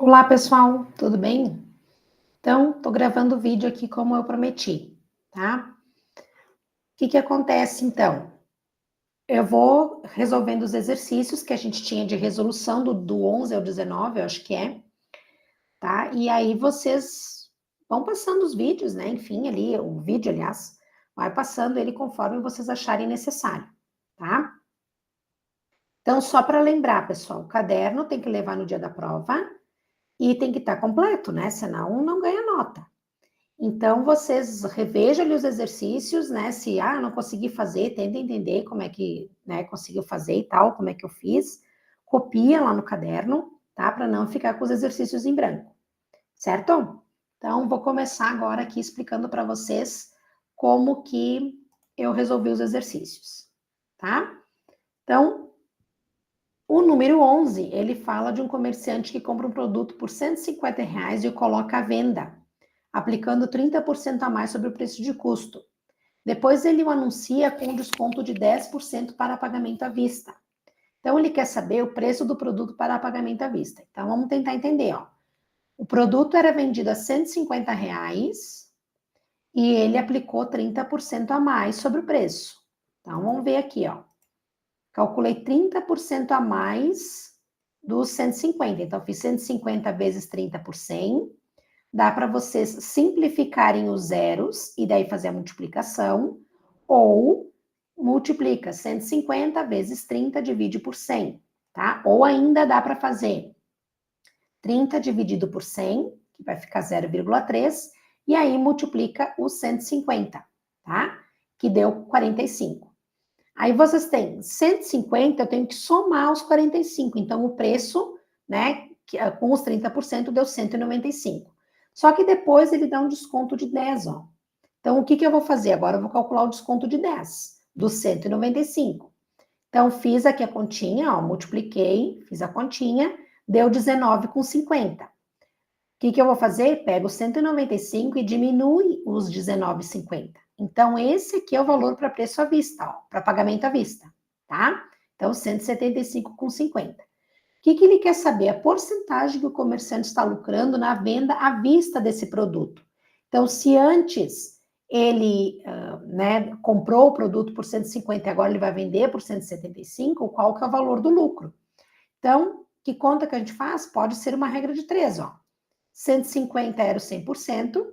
Olá, pessoal, tudo bem? Então, tô gravando o vídeo aqui como eu prometi, tá? O que acontece, então? Eu vou resolvendo os exercícios que a gente tinha de resolução do 11 ao 19, eu acho que é, tá? E aí vocês vão passando os vídeos, né? Enfim, ali, o vídeo, aliás, vai passando ele conforme vocês acharem necessário, tá? Então, só para lembrar, pessoal, o caderno tem que levar no dia da prova e tem que estar completo, né? Senão não ganha nota. Então, vocês revejam ali os exercícios, né? Se, não consegui fazer, tenta entender como é que, né, conseguiu fazer e tal, como é que eu fiz. Copia lá no caderno, tá? Para não ficar com os exercícios em branco, certo? Então, vou começar agora aqui explicando para vocês como que eu resolvi os exercícios, tá? Então, o número 11, ele fala de um comerciante que compra um produto por R$ 150 e o coloca à venda, aplicando 30% a mais sobre o preço de custo. Depois ele o anuncia com um desconto de 10% para pagamento à vista. Então ele quer saber o preço do produto para pagamento à vista. Então vamos tentar entender, ó. O produto era vendido a R$ 150 e ele aplicou 30% a mais sobre o preço. Então vamos ver aqui, ó. Calculei 30% a mais dos 150. Então fiz 150 vezes 30 por 100. Dá para vocês simplificarem os zeros e daí fazer a multiplicação, ou multiplica 150 vezes 30 divide por 100, tá? Ou ainda dá para fazer 30 dividido por 100, que vai ficar 0,3, e aí multiplica os 150, tá? Que deu 45. Aí vocês têm 150, eu tenho que somar os 45, então o preço, né, com os 30% deu 195. Só que depois ele dá um desconto de 10, ó. Então, o que eu vou fazer? Agora eu vou calcular o desconto de 10, dos 195. Então, fiz aqui a continha, ó, multipliquei, fiz a continha, deu 19,50. O que eu vou fazer? Pego 195 e diminui os 19,50. Então, esse aqui é o valor para preço à vista, ó, para pagamento à vista, tá? Então, 175,50. O que ele quer saber? A porcentagem que o comerciante está lucrando na venda à vista desse produto. Então, se antes ele né, comprou o produto por 150 e agora ele vai vender por 175, qual que é o valor do lucro? Então, que conta que a gente faz? Pode ser uma regra de 3, ó. 150 era o 100%,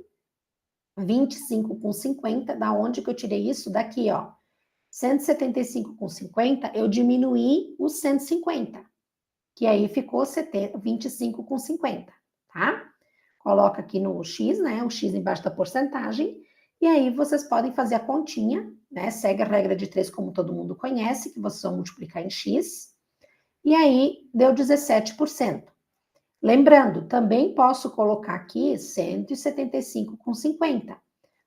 25,50, da onde que eu tirei isso? Daqui, ó. 175,50, eu diminuí os 150, que aí ficou 25,50, tá? Coloca aqui no X, né? O X embaixo da porcentagem, e aí vocês podem fazer a continha, né? Segue a regra de 3, como todo mundo conhece, que vocês vão multiplicar em X, e aí deu 17%. Lembrando, também posso colocar aqui 175,50.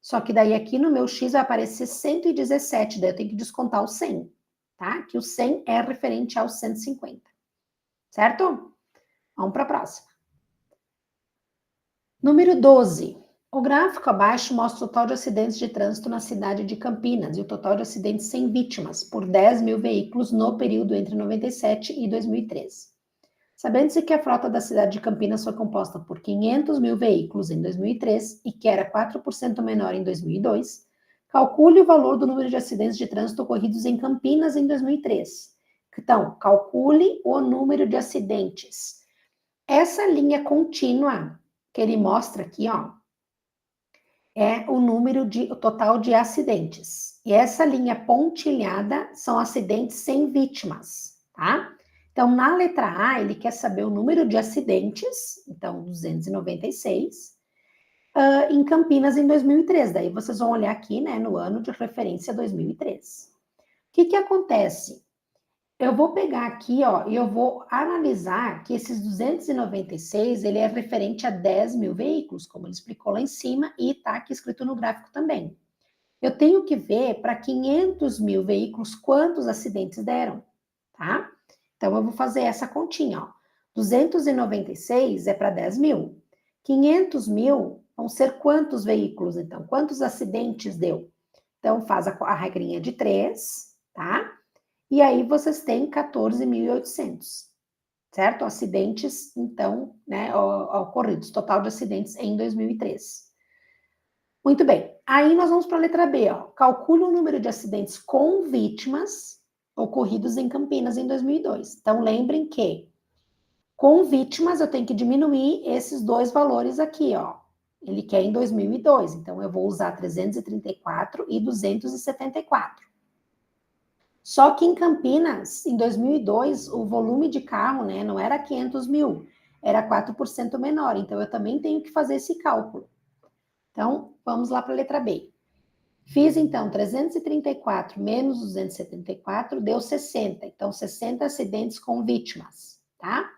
Só que daí aqui no meu X vai aparecer 117, daí eu tenho que descontar o 100, tá? Que o 100 é referente aos 150. Certo? Vamos para a próxima. Número 12. O gráfico abaixo mostra o total de acidentes de trânsito na cidade de Campinas e o total de acidentes sem vítimas por 10 mil veículos no período entre 97 e 2013. Sabendo-se que a frota da cidade de Campinas foi composta por 500 mil veículos em 2003 e que era 4% menor em 2002, calcule o valor do número de acidentes de trânsito ocorridos em Campinas em 2003. Então, calcule o número de acidentes. Essa linha contínua que ele mostra aqui, ó, é o total de acidentes. E essa linha pontilhada são acidentes sem vítimas, tá? Então, na letra A, ele quer saber o número de acidentes, então 296, em Campinas em 2003. Daí vocês vão olhar aqui, né, no ano de referência 2003. O que acontece? Eu vou pegar aqui, ó, e eu vou analisar que esses 296, ele é referente a 10 mil veículos, como ele explicou lá em cima, e tá aqui escrito no gráfico também. Eu tenho que ver para 500 mil veículos quantos acidentes deram, tá? Então, eu vou fazer essa continha, ó. 296 é para 10 mil. 500 mil vão ser quantos veículos, então? Quantos acidentes deu? Então, faz a regrinha de 3, tá? E aí vocês têm 14.800. certo? Acidentes, então, né, ocorridos, total de acidentes em 2003. Muito bem, aí nós vamos para a letra B, ó. Calcule o número de acidentes com vítimas ocorridos em Campinas em 2002. Então, lembrem que com vítimas eu tenho que diminuir esses dois valores aqui, ó. Ele quer em 2002, então eu vou usar 334 e 274. Só que em Campinas, em 2002, o volume de carro, né, não era 500 mil, era 4% menor, então eu também tenho que fazer esse cálculo. Então, vamos lá para a letra B. Fiz, então, 334 menos 274, deu 60. Então, 60 acidentes com vítimas, tá?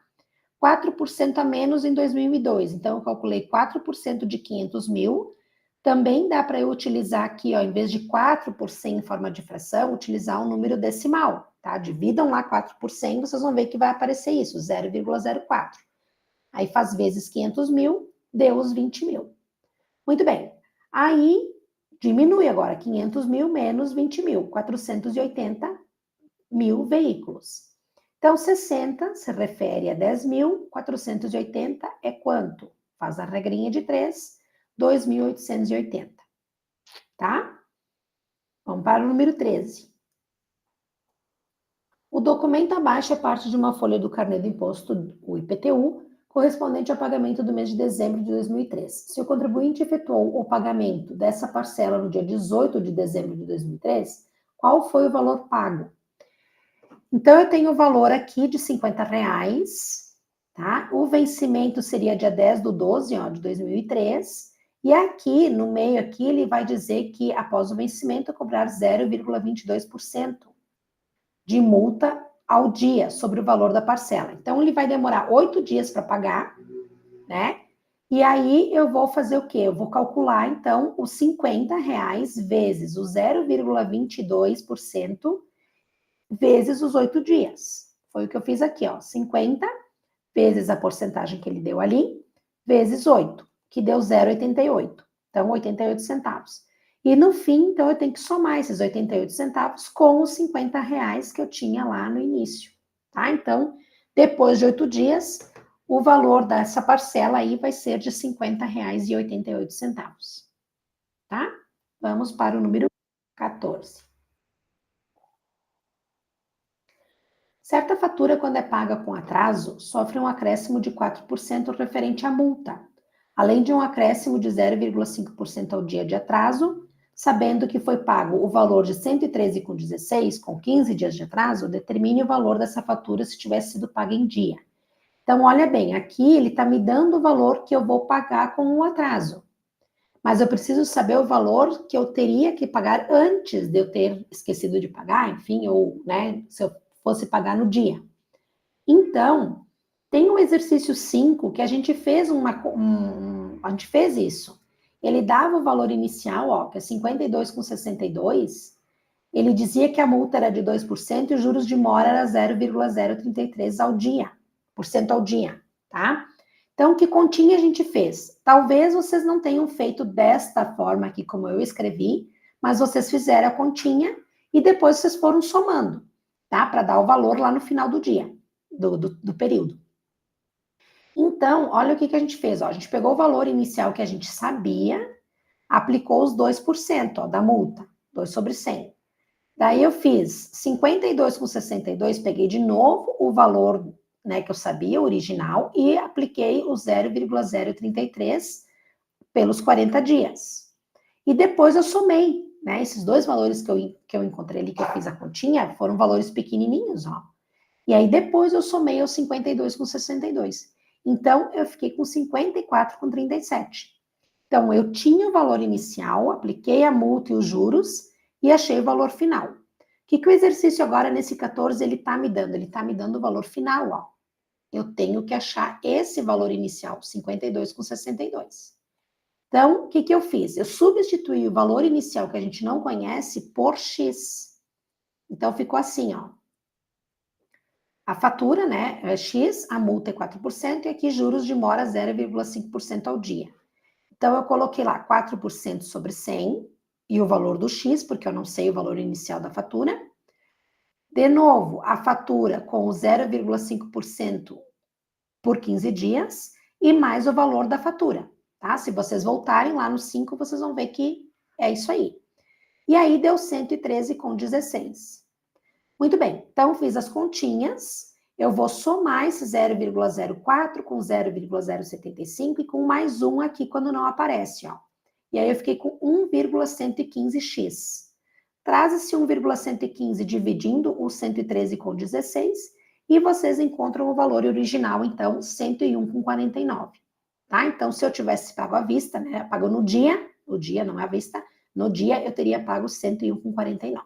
4% a menos em 2002. Então, eu calculei 4% de 500 mil. Também dá para eu utilizar aqui, ó, em vez de 4 por 100 em forma de fração, utilizar um número decimal, tá? Dividam lá 4 por 100, vocês vão ver que vai aparecer isso, 0,04. Aí faz vezes 500 mil, deu os 20 mil. Muito bem. Aí, diminui agora, 500 mil menos 20 mil, 480 mil veículos. Então, 60 se refere a 10 mil, 480 é quanto? Faz a regrinha de 3, 2.880, tá? Vamos para o número 13. O documento abaixo é parte de uma folha do carnê do imposto, o IPTU, correspondente ao pagamento do mês de dezembro de 2003. Se o contribuinte efetuou o pagamento dessa parcela no dia 18 de dezembro de 2003, qual foi o valor pago? Então, eu tenho o valor aqui de R$50, tá? O vencimento seria dia 10 do 12, ó, de 2003. E aqui, no meio aqui, ele vai dizer que, após o vencimento, cobrar 0,22% de multa ao dia sobre o valor da parcela. Então, ele vai demorar 8 dias para pagar, né? E aí, eu vou fazer o quê? Eu vou calcular, então, os R$50 vezes o 0,22% vezes os 8 dias. Foi o que eu fiz aqui, ó. 50 vezes a porcentagem que ele deu ali, vezes 8, que deu 0,88. Então, 88 centavos. E no fim, então, eu tenho que somar esses 88 centavos com os R$50 que eu tinha lá no início, tá? Então, depois de 8 dias, o valor dessa parcela aí vai ser de R$50,88, tá? Vamos para o número 14. Certa fatura, quando é paga com atraso, sofre um acréscimo de 4% referente à multa, além de um acréscimo de 0,5% ao dia de atraso, sabendo que foi pago o valor de R$ 113,16, com 15 dias de atraso, determine o valor dessa fatura se tivesse sido paga em dia. Então, olha bem, aqui ele está me dando o valor que eu vou pagar com o atraso, mas eu preciso saber o valor que eu teria que pagar antes de eu ter esquecido de pagar, enfim, ou, né, se eu fosse pagar no dia. Então, tem um exercício 5 que a gente fez a gente fez isso. Ele dava o valor inicial, ó, que é 52,62. Ele dizia que a multa era de 2% e os juros de mora era 0,033 ao dia, por cento ao dia, tá? Então, que continha a gente fez? Talvez vocês não tenham feito desta forma aqui como eu escrevi, mas vocês fizeram a continha e depois vocês foram somando, tá? Para dar o valor lá no final do dia, do período. Então, olha o que a gente fez, ó. A gente pegou o valor inicial que a gente sabia, aplicou os 2%, ó, da multa, 2 sobre 100. Daí eu fiz 52,62, peguei de novo o valor, né, que eu sabia, o original, e apliquei o 0,033 pelos 40 dias. E depois eu somei, né, esses dois valores que eu encontrei ali, que eu fiz a continha, foram valores pequenininhos, ó. E aí depois eu somei os 52,62. Então, eu fiquei com 54,37. Então, eu tinha o valor inicial, apliquei a multa e os juros e achei o valor final. O que o exercício agora, nesse 14, ele está me dando? Ele está me dando o valor final, ó. Eu tenho que achar esse valor inicial, 52,62. Então, o que eu fiz? Eu substituí o valor inicial que a gente não conhece por X. Então, ficou assim, ó. A fatura, né, é X, a multa é 4% e aqui juros de mora 0,5% ao dia. Então, eu coloquei lá 4% sobre 100 e o valor do X, porque eu não sei o valor inicial da fatura. De novo, a fatura com o 0,5% por 15 dias e mais o valor da fatura, tá? Se vocês voltarem lá no 5, vocês vão ver que é isso aí. E aí deu 113,16. Muito bem, então fiz as continhas, eu vou somar esse 0,04 com 0,075 e com mais um aqui quando não aparece, ó. E aí eu fiquei com 1,115x. Traz esse 1,115 dividindo o 113,16 e vocês encontram o valor original, então, 101,49. Tá? Então, se eu tivesse pago à vista, né, pago no dia não é à vista, no dia eu teria pago 101,49.